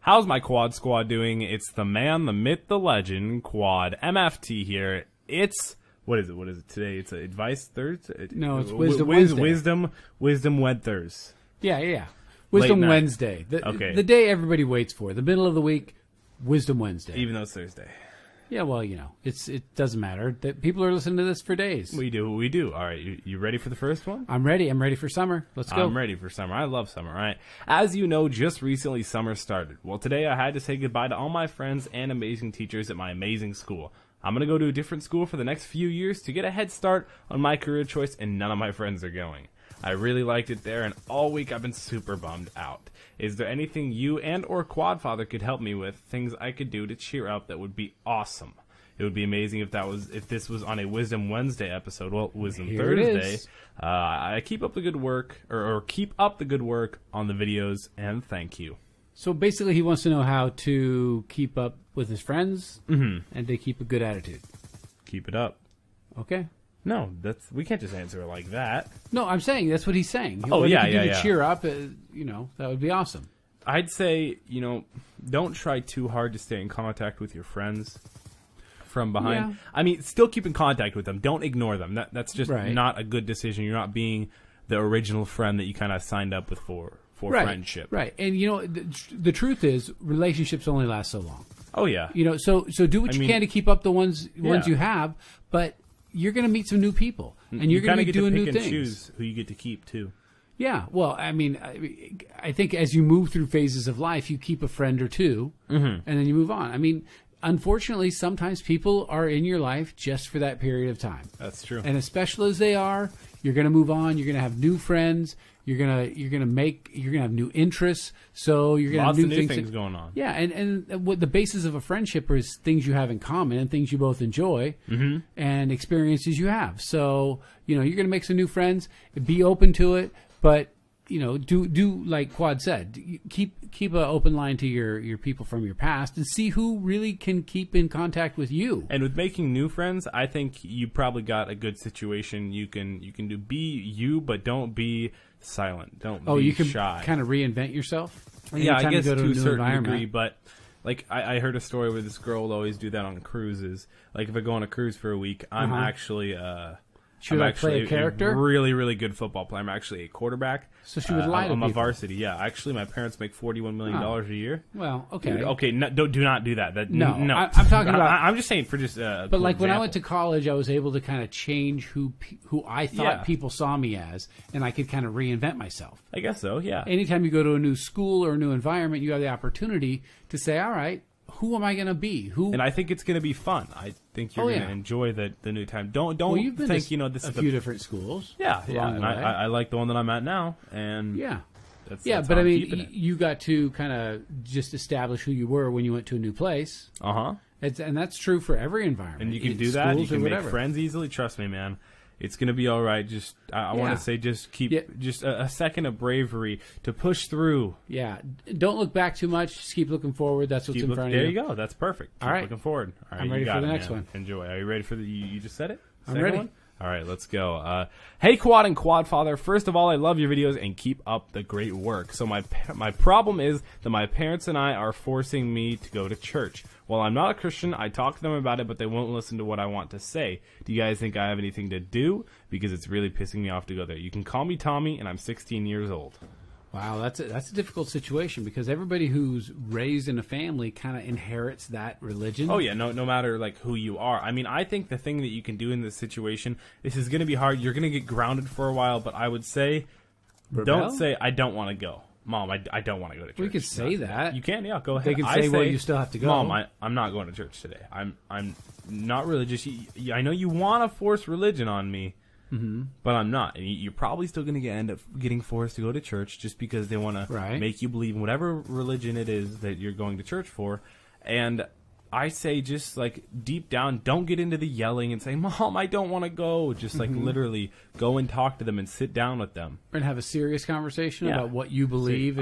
How's my Quad Squad doing? It's the man, the myth, the legend, Quad MFT here. It's, what is it today? It's Advice Thursday? No, it's Wisdom Wednesday. Wisdom Wednesdays. Yeah. Wisdom Wednesday. The day everybody waits for. The middle of the week, Wisdom Wednesday. Even though it's Thursday. Yeah, well, it doesn't matter. People are listening to this for days. We do. All right, you ready for the first one? I'm ready. I'm ready for summer. Let's go. I'm ready for summer. I love summer. All right. As you know, just recently summer started. Well, today I had to say goodbye to all my friends and amazing teachers at my amazing school. I'm going to go to a different school for the next few years to get a head start on my career choice, and none of my friends are going. I really liked it there, and all week I've been super bummed out. Is there anything you and or Quadfather could help me with, things I could do to cheer up that would be awesome? It would be amazing if this was on a Wisdom Wednesday episode. Well, Wisdom Here Thursday. I keep up the good work, or keep up the good work on the videos, and thank you. So basically, he wants to know how to keep up with his friends and to keep a good attitude. Keep it up. Okay. No, we can't just answer it like that. No, I'm saying that's what he's saying. Oh, yeah. To cheer up, that would be awesome. I'd say, don't try too hard to stay in contact with your friends from behind. Yeah. I mean, still keep in contact with them. Don't ignore them. That's just not a good decision. You're not being the original friend that you kind of signed up with for friendship. Right. And, the truth is, relationships only last so long. Oh, yeah. So do what you can to keep up the ones you have, but you're going to meet some new people, and you're going to be doing new things. You kind of get to pick and choose who you get to keep, too. Yeah, well, I mean, I think as you move through phases of life, you keep a friend or two, and then you move on. I mean, unfortunately, sometimes people are in your life just for that period of time. That's true. And as special as they are, you're going to move on. You're going to have new friends. You're gonna have new interests. So you're gonna have new things going on. Yeah, and what the basis of a friendship is things you have in common and things you both enjoy and experiences you have. So you're gonna make some new friends. Be open to it, but do like Quad said. Keep an open line to your people from your past and see who really can keep in contact with you. And with making new friends, I think you probably got a good situation. You can do be you, but don't be silent. Don't be you can shy. Kind of reinvent yourself. Yeah, I guess to a certain degree, but like I heard a story where this girl would always do that on cruises. Like if I go on a cruise for a week, I'm actually Should I play a character? Really, really good football player. I'm actually a quarterback. So she would lie to people. I'm a varsity, yeah. Actually, my parents make $41 million a year. Well, okay. Dude, okay, no, do not do that. No. I'm talking about... I'm just saying for just But cool like example. when I went to college, I was able to kind of change who I thought people saw me as, and I could kind of reinvent myself. I guess so, yeah. Anytime you go to a new school or a new environment, you have the opportunity to say, all right, who am I going to be? And I think it's going to be fun. I think you're going to enjoy the new time. Don't you've been think to this a is few different schools. Yeah. And I like the one that I'm at now. And that's but I mean, you got to kind of just establish who you were when you went to a new place. And that's true for every environment. And you can do that. You can make friends easily. Trust me, man. It's going to be all right. Just I want to say just keep just a second of bravery to push through. Yeah. Don't look back too much. Just keep looking forward. That's what's in front of you. There you go. That's perfect. Keep looking forward. All right, I'm ready for the next one. Enjoy. Are you ready for you just said it? I'm ready. One? All right, let's go. Hey, Quad and Quad Father. First of all, I love your videos and keep up the great work. So my problem is that my parents and I are forcing me to go to church. While I'm not a Christian, I talk to them about it, but they won't listen to what I want to say. Do you guys think I have anything to do? Because it's really pissing me off to go there. You can call me Tommy, and I'm 16 years old. Wow, that's a difficult situation because everybody who's raised in a family kind of inherits that religion. Oh yeah, no matter like who you are. I mean, I think the thing that you can do in this situation, this is going to be hard. You're going to get grounded for a while, but I would say, don't say I don't want to go, Mom. I don't want to go to church. We could say that. You can, yeah. Go ahead. They can say, well, you still have to go. Mom, I'm not going to church today. I'm not religious. I know you want to force religion on me. But I'm not. And you're probably still going to end up getting forced to go to church just because they want to make you believe in whatever religion it is that you're going to church for. And I say just like deep down, don't get into the yelling and say, Mom, I don't want to go. Just like literally go and talk to them and sit down with them. And have a serious conversation about what you believe.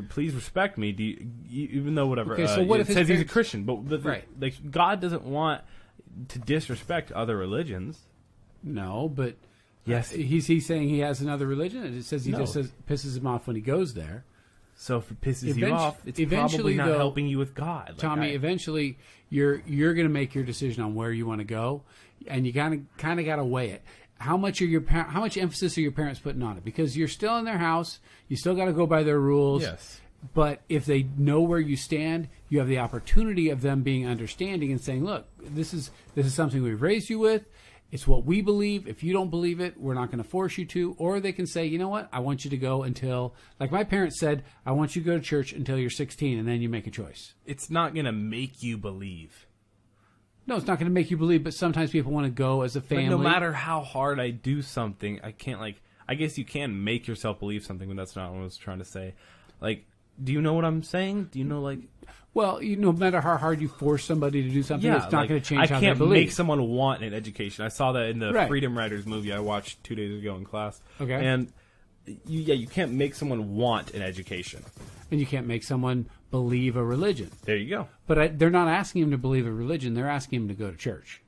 Please respect me, even though whatever. Okay, so what if it says he's a Christian, but like God doesn't want to disrespect other religions. No, but yes, he's saying he has another religion, and it says he just pisses him off when he goes there. So if it pisses you off, it's probably not helping you with God. Like Tommy, eventually you're going to make your decision on where you want to go, and you kind of got to weigh it. How much emphasis are your parents putting on it? Because you're still in their house, you still got to go by their rules. Yes. But if they know where you stand, you have the opportunity of them being understanding and saying, "Look, this is something we've raised you with. It's what we believe. If you don't believe it, we're not going to force you to." Or they can say, "You know what? I want you to go until," like my parents said, "I want you to go to church until you're 16, and then you make a choice." It's not going to make you believe. No, it's not going to make you believe, but sometimes people want to go as a family. But no matter how hard I do something, I can't, I guess you can make yourself believe something, but that's not what I was trying to say. Do you know what I'm saying? Do you know, Well, no matter how hard you force somebody to do something, it's not going to change how they believe. I can't make someone want an education. I saw that in the Freedom Riders movie I watched 2 days ago in class. Okay. And, you can't make someone want an education. And you can't make someone believe a religion. There you go. But they're not asking him to believe a religion. They're asking him to go to church.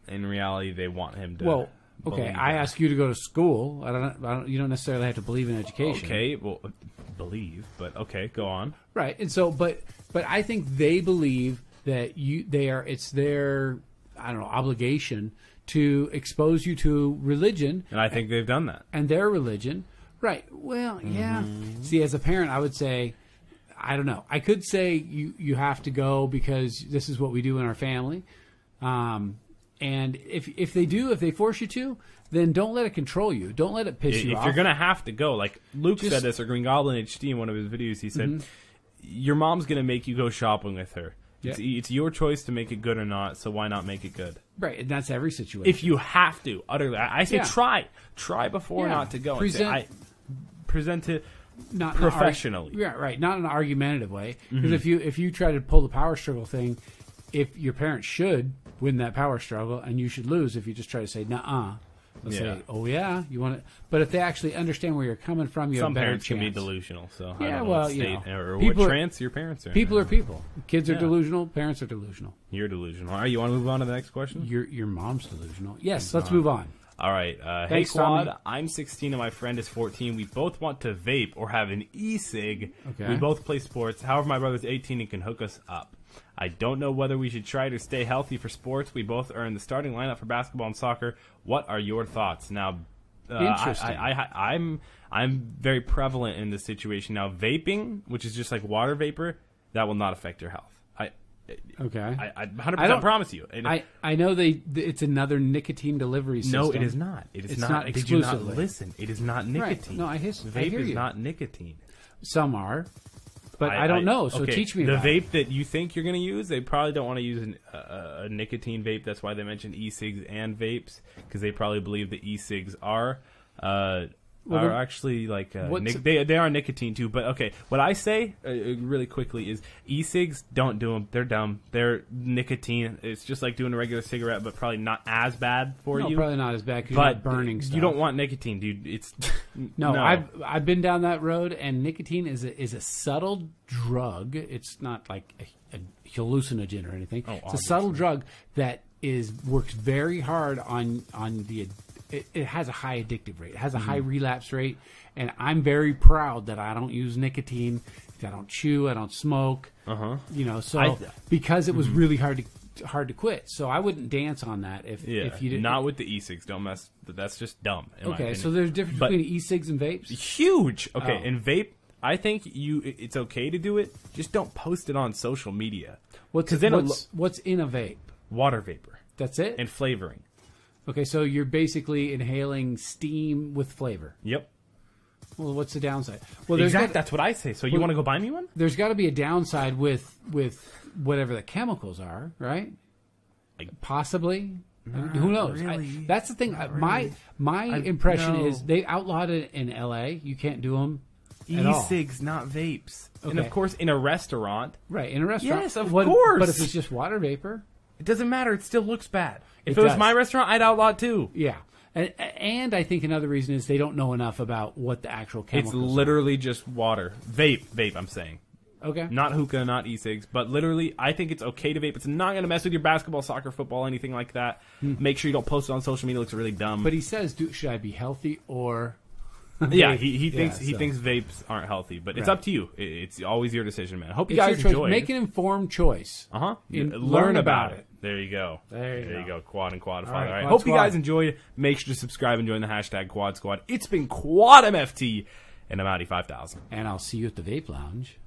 In reality, they want him to. Well, okay, I ask you to go to school. You don't necessarily have to believe in education. Okay, well, believe, but okay, go on. Right, and so, but I think they believe that it's their, obligation to expose you to religion. And I think they've done that. And their religion. Right. Well, yeah. See, as a parent, I would say, I don't know. I could say you have to go because this is what we do in our family. And if they force you to, then don't let it control you. Don't let it piss you off. If you're going to have to go, like Luke said this, or Green Goblin HD in one of his videos, he said, your mom's going to make you go shopping with her. Yeah. It's your choice to make it good or not, so why not make it good? Right, and that's every situation. If you have to, utterly. I say try. Try before not to go. Present it not professionally. Right. Not in an argumentative way. Because if you try to pull the power struggle thing, if your parents should win that power struggle and you should lose if you just try to say, nuh-uh. They'll say, oh, yeah, you want it. But if they actually understand where you're coming from, you have a better chance. Some parents can be delusional. So yeah, I don't know what state or what trance your parents are. People are people. Kids are delusional. Parents are delusional. You're delusional. All right, you want to move on to the next question? Your mom's delusional. Yes, let's move on. All right. Hey, Quad. Tommy. I'm 16 and my friend is 14. We both want to vape or have an e-cig. Okay. We both play sports. However, my brother's 18 and can hook us up. I don't know whether we should try to stay healthy for sports. We both are in the starting lineup for basketball and soccer. What are your thoughts? Now, interesting. I'm very prevalent in this situation. Now, vaping, which is just like water vapor, that will not affect your health. Okay. I 100% promise you. I know it's another nicotine delivery system. No, it is not. It's not exclusively. Did you not listen? It is not nicotine. Right. No, Vape is not nicotine. Some are. But I don't know, so teach me about it. The vape that you think you're going to use, they probably don't want to use a nicotine vape. That's why they mentioned e-cigs and vapes, because they probably believe the e-cigs are actually like they are nicotine too. But okay, what I say really quickly is e-cigs, don't do them. They're dumb. They're nicotine. It's just like doing a regular cigarette, but probably not as bad for you. Probably not as bad because you're not burning stuff. You don't want nicotine, dude. It's no. I've been down that road, and nicotine is a subtle drug. It's not like a hallucinogen or anything. It's a subtle drug that works very hard on the. It has a high addictive rate. It has a high relapse rate, and I'm very proud that I don't use nicotine. I don't chew. I don't smoke. Because it was really hard to quit. So I wouldn't dance on that if you didn't. Not with the e-cigs. Don't mess. That's just dumb. Okay, so there's a difference between e-cigs and vapes. Huge. Okay, and vape. I think it's okay to do it. Just don't post it on social media. What's in a vape? Water vapor. That's it. And flavoring. Okay, so you're basically inhaling steam with flavor. Yep. Well, what's the downside? Well, that's what I say. So you want to go buy me one? There's got to be a downside with whatever the chemicals are, right? Possibly. Who knows? Really. That's the thing. My impression is they outlawed it in L.A. You can't do them at all. E-cigs, not vapes. Okay. And, of course, in a restaurant. Right, in a restaurant. Yes, of course. But if it's just water vapor? It doesn't matter. It still looks bad. If it was my restaurant, I'd outlaw it too. Yeah. And I think another reason is they don't know enough about what the actual chemicals are. It's literally just water. Vape, I'm saying. Okay. Not hookah, not e-cigs, but literally, I think it's okay to vape. It's not going to mess with your basketball, soccer, football, anything like that. Make sure you don't post it on social media. It looks really dumb. But he says, should I be healthy or Yeah, he thinks vapes aren't healthy, but it's up to you. It's always your decision, man. I hope you guys enjoy. Make an informed choice. Learn about it. There you go. There you go. Quad and quadify. All right. Hope you guys enjoyed. Make sure to subscribe and join the hashtag Quad Squad. It's been Quad MFT, and I'm Audi 5000. And I'll see you at the Vape Lounge.